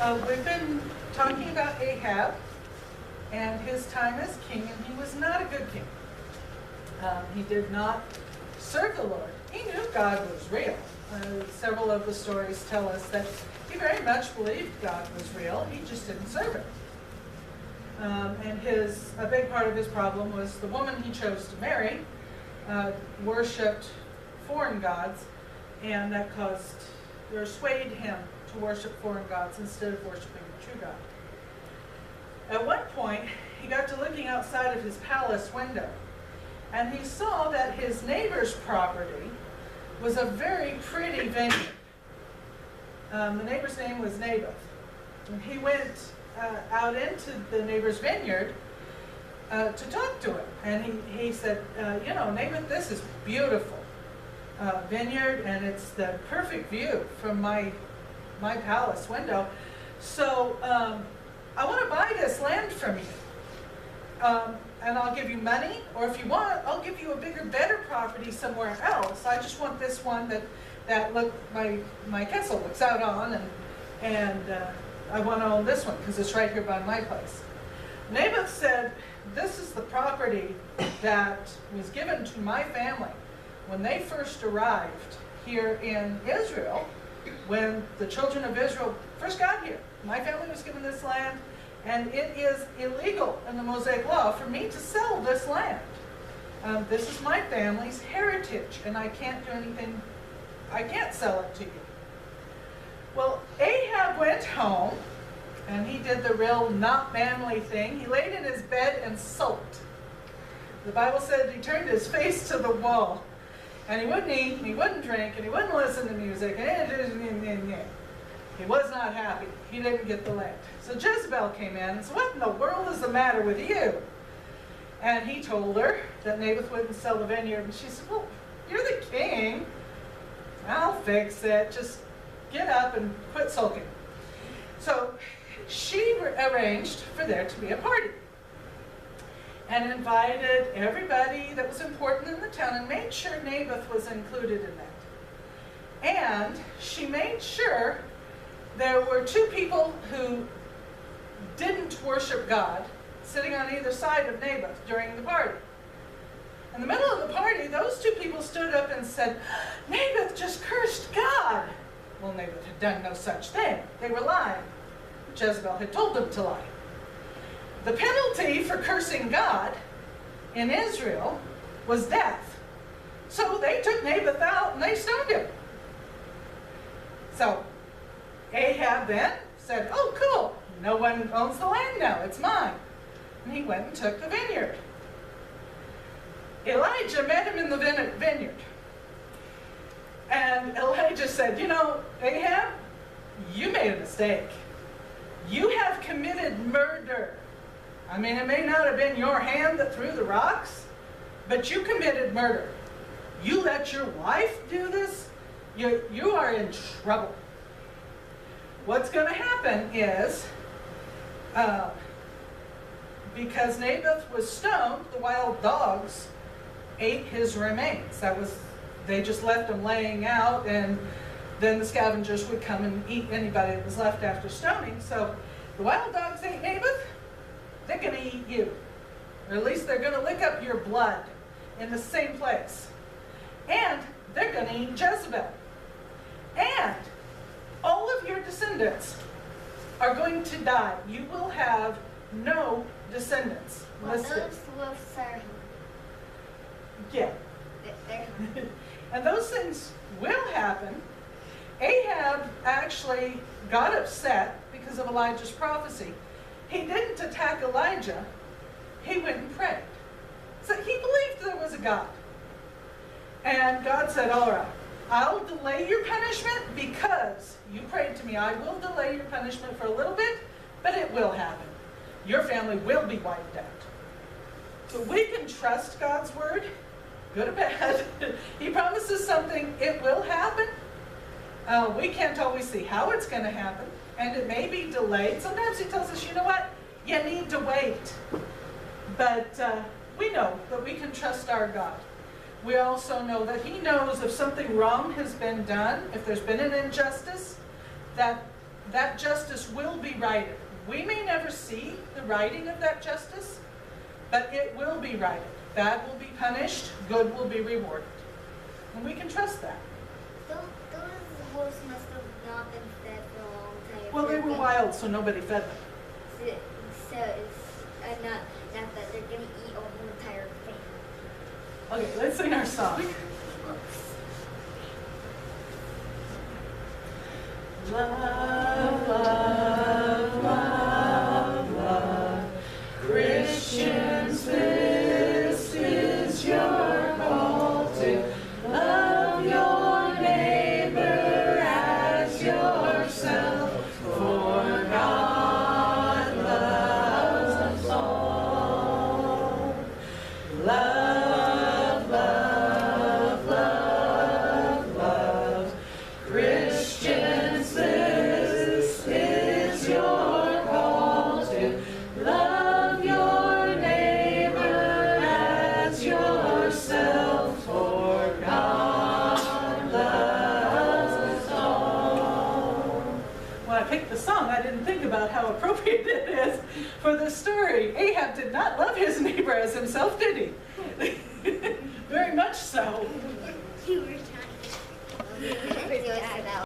We've been talking about Ahab and his time as king, and he was not a good king. He did not serve the Lord. He knew God was real. Several of the stories tell us that he very much believed God was real. He just didn't serve it. And a big part of his problem was the woman he chose to marry worshipped foreign gods, and that swayed him to worship foreign gods instead of worshiping the true God. At one point, he got to looking outside of his palace window, and he saw that his neighbor's property was a very pretty vineyard. The neighbor's name was Naboth. And he went out into the neighbor's vineyard to talk to him. And he said, Naboth, this is beautiful vineyard, and it's the perfect view from my palace window. So I want to buy this land from you. And I'll give you money, or if you want, I'll give you a bigger, better property somewhere else. I just want this one that my castle looks out on, and I want to own this one because it's right here by my place. Naboth said, this is the property that was given to my family when they first arrived here in Israel. When the children of Israel first got here, my family was given this land, and it is illegal in the Mosaic law for me to sell this land. This is my family's heritage, and I can't do anything. I can't sell it to you. Well, Ahab went home, and he did the real not manly thing. He laid in his bed and sulked. The Bible said he turned his face to the wall, and he wouldn't eat, and he wouldn't drink, and he wouldn't listen to music. He was not happy. He didn't get the land. So Jezebel came in and said, what in the world is the matter with you? And he told her that Naboth wouldn't sell the vineyard. And she said, well, you're the king. I'll fix it. Just get up and quit sulking. So she arranged for there to be a party and invited everybody that was important in the town and made sure Naboth was included in that. And she made sure there were two people who didn't worship God sitting on either side of Naboth during the party. In the middle of the party, those two people stood up and said, Naboth just cursed God. Well, Naboth had done no such thing. They were lying. Jezebel had told them to lie. The penalty for cursing God in Israel was death. So they took Naboth out and they stoned him. So Ahab then said, oh, cool. No one owns the land now. It's mine. And he went and took the vineyard. Elijah met him in the vineyard. And Elijah said, Ahab, you made a mistake. You have committed murder. I mean, it may not have been your hand that threw the rocks, but you committed murder. You let your wife do this? You are in trouble. What's going to happen is, because Naboth was stoned, the wild dogs ate his remains. They just left him laying out, and then the scavengers would come and eat anybody that was left after stoning. So the wild dogs ate Naboth, they're going to eat you. Or at least they're going to lick up your blood in the same place. And they're going to eat Jezebel. And all of your descendants are going to die. You will have no descendants. Well, those wolves are... Yeah. And those things will happen. Ahab actually got upset because of Elijah's prophecy. He didn't attack Elijah. He went and prayed. So he believed there was a God. And God said, all right, I'll delay your punishment because you prayed to me. I will delay your punishment for a little bit, but it will happen. Your family will be wiped out. So we can trust God's word, good or bad. He promises something, it will happen. We can't always see how it's going to happen, and it may be delayed. Sometimes he tells us, you know what, you need to wait. But we know that we can trust our God. We also know that he knows if something wrong has been done, if there's been an injustice, that that justice will be righted. We may never see the righting of that justice, but it will be righted. Bad will be punished, good will be rewarded. And we can trust that. Those wolves must have not been fed for a long time. Well, they were wild, so nobody fed them. So it's not that they're going to eat a whole entire thing. Okay, let's sing our song. Love, love, love, love. Christians, this is your call to love your neighbor as yourself, for God loves us all. Love, love, love, love. Christians, this is your call to love your neighbor as yourself, for God loves us all. When I picked the song, I didn't think about how appropriate it is for the story. Ahab did not love his neighbor as himself, did he? Very much so. You were trying to do it for that.